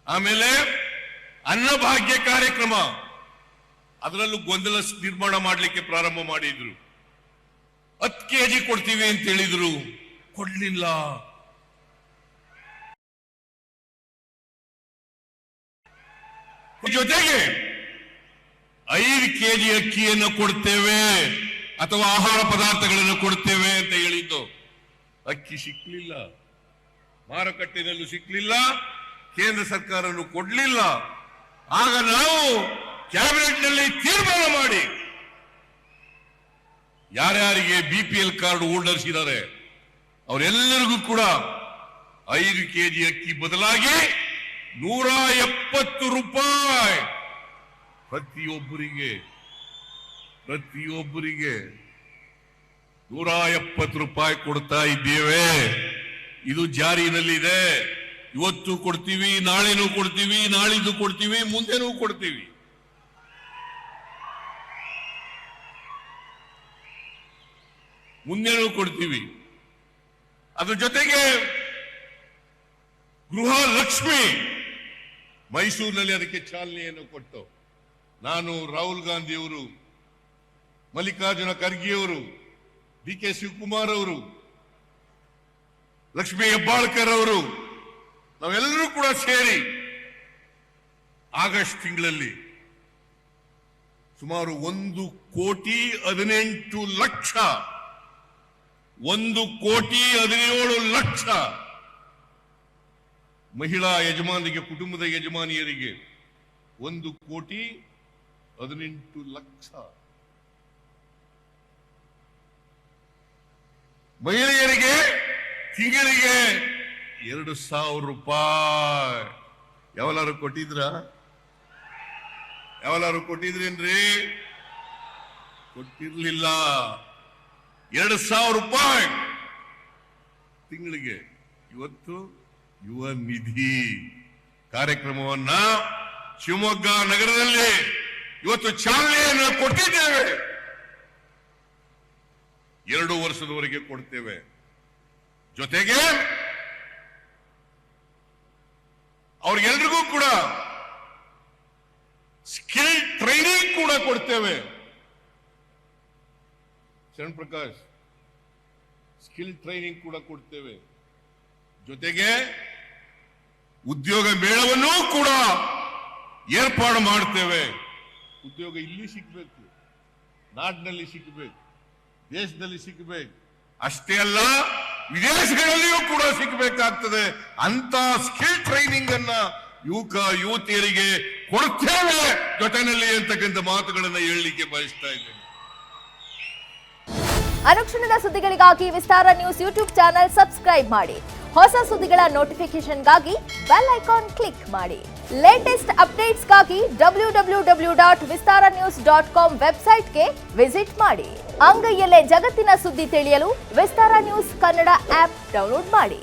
ಆಮೇಲೆ ಅನ್ನಭಾಗ್ಯ ಕಾರ್ಯಕ್ರಮ, ಅದರಲ್ಲೂ ಗೊಂದಲ ನಿರ್ಮಾಣ ಮಾಡಲಿಕ್ಕೆ ಪ್ರಾರಂಭ ಮಾಡಿದ್ರು. 10 ಕೆಜಿ ಕೊಡ್ತೀವಿ ಅಂತ ಹೇಳಿದ್ರು, ಕೊಡ್ಲಿಲ್ಲ. ಜೊತೆಗೆ 5 ಕೆಜಿ ಅಕ್ಕಿಯನ್ನು ಕೊಡ್ತೇವೆ ಅಥವಾ ಆಹಾರ ಪದಾರ್ಥಗಳನ್ನು ಕೊಡ್ತೇವೆ ಅಂತ ಹೇಳಿದ್ದು. ಅಕ್ಕಿ ಸಿಕ್ಲಿಲ್ಲ, ಮಾರುಕಟ್ಟೆನಲ್ಲೂ ಸಿಕ್ಲಿಲ್ಲ, ಕೇಂದ್ರ ಸರ್ಕಾರನೂ ಕೊಡ್ಲಿಲ್ಲ. ಆಗ ನಾವು ಕ್ಯಾಬಿನೆಟ್ ನಲ್ಲಿ ತೀರ್ಮಾನ ಮಾಡಿ ಯಾರ್ಯಾರಿಗೆ BPL ಕಾರ್ಡ್ ಹೋಲ್ಡರ್ಸ್ ಇದ್ದಾರೆ ಅವರೆಲ್ಲರಿಗೂ ಕೂಡ 5 ಕೆಜಿ ಅಕ್ಕಿ ಬದಲಾಗಿ 170 ರೂಪಾಯಿ ಪ್ರತಿಯೊಬ್ಬರಿಗೆ 170 ರೂಪಾಯಿ ಕೊಡ್ತಾ ಇದ್ದೇವೆ. ಇದು ಜಾರಿನಲ್ಲಿದೆ. ಇವತ್ತು ಕೊಡ್ತೀವಿ, ನಾಳೆನೂ ಕೊಡ್ತೀವಿ, ನಾಳಿದ್ದು ಕೊಡ್ತೀವಿ, ಮುಂದೆನೂ ಕೊಡ್ತೀವಿ. ಅದ್ರ ಜೊತೆಗೆ ಗೃಹ ಲಕ್ಷ್ಮಿ ಮೈಸೂರಿನಲ್ಲಿ ಅದಕ್ಕೆ ಚಾಲನೆಯನ್ನು ಕೊಟ್ಟು ನಾನು, ರಾಹುಲ್ ಗಾಂಧಿಯವರು, ಮಲ್ಲಿಕಾರ್ಜುನ ಖರ್ಗೆಯವರು, DK ಶಿವಕುಮಾರ್ ಅವರು, ಲಕ್ಷ್ಮೀ ಹೆಬ್ಬಾಳ್ಕರ್ ಅವರು, ನಾವೆಲ್ಲರೂ ಕೂಡ ಸೇರಿ ಆಗಸ್ಟ್ ತಿಂಗಳಲ್ಲಿ ಸುಮಾರು 1,17,00,000 ಮಹಿಳಾ ಯಜಮಾನಿಗೆ, ಕುಟುಂಬದ ಯಜಮಾನಿಯರಿಗೆ 1,18,00,000 ಮಹಿಳೆಯರಿಗೆ ತಿಂಗಳಿಗೆ 2,000 ರೂಪಾಯಿ. ಯಾವಲಾರು ಕೊಟ್ಟಿದ್ರೇನ್ರಿ? ಕೊಟ್ಟಿರ್ಲಿಲ್ಲ. 2,000 ರೂಪಾಯಿ ತಿಂಗಳಿಗೆ. ಇವತ್ತು ಯುವ ನಿಧಿ ಕಾರ್ಯಕ್ರಮವನ್ನ ಶಿವಮೊಗ್ಗ ನಗರದಲ್ಲಿ ಇವತ್ತು ಚಾಲನೆಯನ್ನು ಕೊಟ್ಟಿದ್ದೇವೆ. 2 ವರ್ಷದವರೆಗೆ ಕೊಡ್ತೇವೆ. ಜೊತೆಗೆ ಅವ್ರಿಗೆಲ್ರಿಗೂ ಕೂಡ ಸ್ಕಿಲ್ ಟ್ರೈನಿಂಗ್ ಕೂಡ ಕೊಡ್ತೇವೆ. ಶರಣ್ ಪ್ರಕಾಶ್, ಸ್ಕಿಲ್ ಟ್ರೈನಿಂಗ್ ಕೂಡ ಕೊಡ್ತೇವೆ. ಜೊತೆಗೆ ಉದ್ಯೋಗ ಮೇಳವನ್ನು ಕೂಡ ಏರ್ಪಾಡು ಮಾಡ್ತೇವೆ. ಉದ್ಯೋಗ ಇಲ್ಲಿ ಸಿಗಬೇಕು, ನಾಡಿನಲ್ಲಿ ಸಿಗಬೇಕು, ದೇಶದಲ್ಲಿ ಸಿಗಬೇಕು. ಅಷ್ಟೇ ಅಲ್ಲ, ವಿದೇಶಗಳಲ್ಲಿಯೂ ಕೂಡ ಸಿಗಬೇಕಾಗ್ತದೆ. ಅಂತ ಸ್ಕಿಲ್ ಟ್ರೈನಿಂಗ್ ಅನ್ನ ಯುವತಿಯರಿಗೆ ಕೊಡ್ತೇವೆ ಜೊತೆನಲ್ಲಿ ಅಂತಕ್ಕಂಥ ಮಾತುಗಳನ್ನು ಹೇಳಲಿಕ್ಕೆ ಬಯಸ್ತಾ ಇದ್ದೇನೆ. ಅನುಕ್ಷಣದ ಸುದ್ದಿಗಳಿಗಾಗಿ ವಿಸ್ತಾರ ನ್ಯೂಸ್ ಯೂಟ್ಯೂಬ್ ಚಾನೆಲ್ ಸಬ್ಸ್ಕ್ರೈಬ್ ಮಾಡಿ. ಹೊಸ ಸುದ್ದಿಗಳ ನೋಟಿಫಿಕೇಶನ್ಗಾಗಿ ಬೆಲ್ ಐಕಾನ್ ಕ್ಲಿಕ್ ಮಾಡಿ. ಲೇಟೆಸ್ಟ್ ಅಪ್ಡೇಟ್ಸ್ಗಾಗಿ www.vistaranews.com ವೆಬ್ಸೈಟ್ಗೆ ವಿಸಿಟ್ ಮಾಡಿ. ಅಂಗೈಯಲ್ಲೇ ಜಗತ್ತಿನ ಸುದ್ದಿ ತಿಳಿಯಲು ವಿಸ್ತಾರ ನ್ಯೂಸ್ ಕನ್ನಡ ಆಪ್ ಡೌನ್ಲೋಡ್ ಮಾಡಿ.